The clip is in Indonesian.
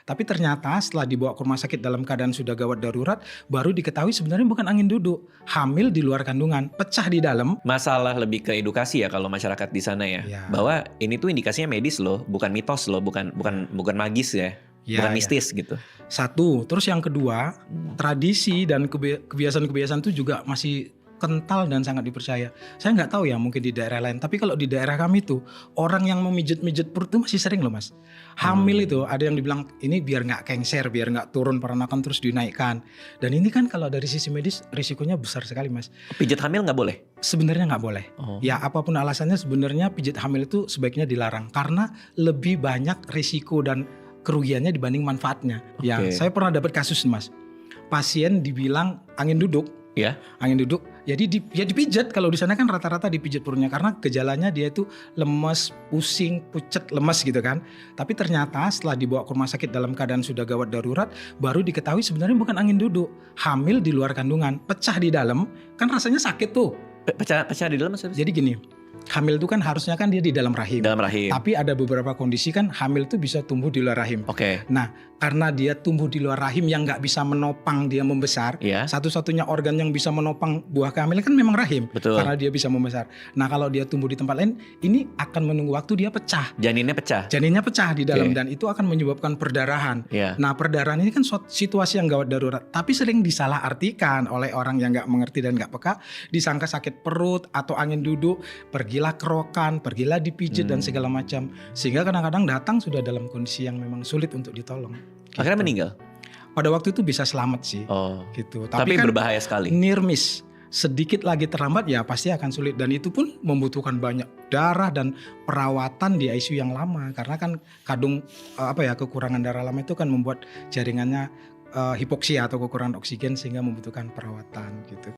Tapi ternyata setelah dibawa ke rumah sakit dalam keadaan sudah gawat darurat, baru diketahui sebenarnya bukan angin duduk, hamil di luar kandungan, pecah di dalam. Masalah lebih ke edukasi ya kalau masyarakat di sana ya. Ya. Bahwa ini tuh indikasinya medis loh, bukan mitos loh, bukan magis ya. Ya, bukan ya. mistis gitu. Satu, terus yang kedua, tradisi dan kebiasaan-kebiasaan itu juga masih kental dan sangat dipercaya. Saya nggak tahu ya mungkin di daerah lain, tapi kalau di daerah kami tuh orang yang memijit-mijit perut tuh masih sering loh mas. Hamil itu ada yang dibilang ini biar nggak kengser, biar nggak turun peranakan terus dinaikkan. Dan ini kan kalau dari sisi medis risikonya besar sekali mas. Pijat hamil nggak boleh? Sebenarnya nggak boleh. Oh. Ya apapun alasannya sebenarnya pijit hamil itu sebaiknya dilarang karena lebih banyak risiko dan kerugiannya dibanding manfaatnya. Ya saya pernah dapat kasus mas. Pasien dibilang angin duduk. Ya. Angin duduk, jadi dipijat. Kalau di sana kan rata-rata dipijat perutnya karena gejalanya dia itu lemes, pusing, pucet, lemas gitu kan. Tapi ternyata setelah dibawa ke rumah sakit dalam keadaan sudah gawat darurat, baru diketahui sebenarnya bukan angin duduk, hamil di luar kandungan, pecah di dalam, kan rasanya sakit tuh. Pecah di dalam maksudnya? Jadi gini, hamil itu kan harusnya kan dia di dalam rahim. Dalam rahim. Tapi ada beberapa kondisi kan hamil itu bisa tumbuh di luar rahim. Oke. Nah, karena dia tumbuh di luar rahim yang nggak bisa menopang dia membesar, Iya. satu-satunya organ yang bisa menopang buah kehamilan kan memang rahim. Betul. Karena dia bisa membesar. Nah, kalau dia tumbuh di tempat lain, ini akan menunggu waktu dia pecah. Janinnya pecah. Janinnya pecah di dalam Oke. dan itu akan menyebabkan perdarahan. Iya. Nah, perdarahan ini kan situasi yang gawat darurat, tapi sering disalahartikan oleh orang yang nggak mengerti dan nggak peka, disangka sakit perut atau angin duduk, pergilah kerokan, pergilah dipijit dan segala macam. Sehingga kadang-kadang datang sudah dalam kondisi yang memang sulit untuk ditolong. Akhirnya meninggal. Pada waktu itu bisa selamat sih. Oh. Gitu. Tapi kan berbahaya sekali. near miss. Sedikit lagi terlambat ya pasti akan sulit dan itu pun membutuhkan banyak darah dan perawatan di ICU yang lama karena kan kekurangan darah lama itu kan membuat jaringannya hipoksia atau kekurangan oksigen sehingga membutuhkan perawatan gitu.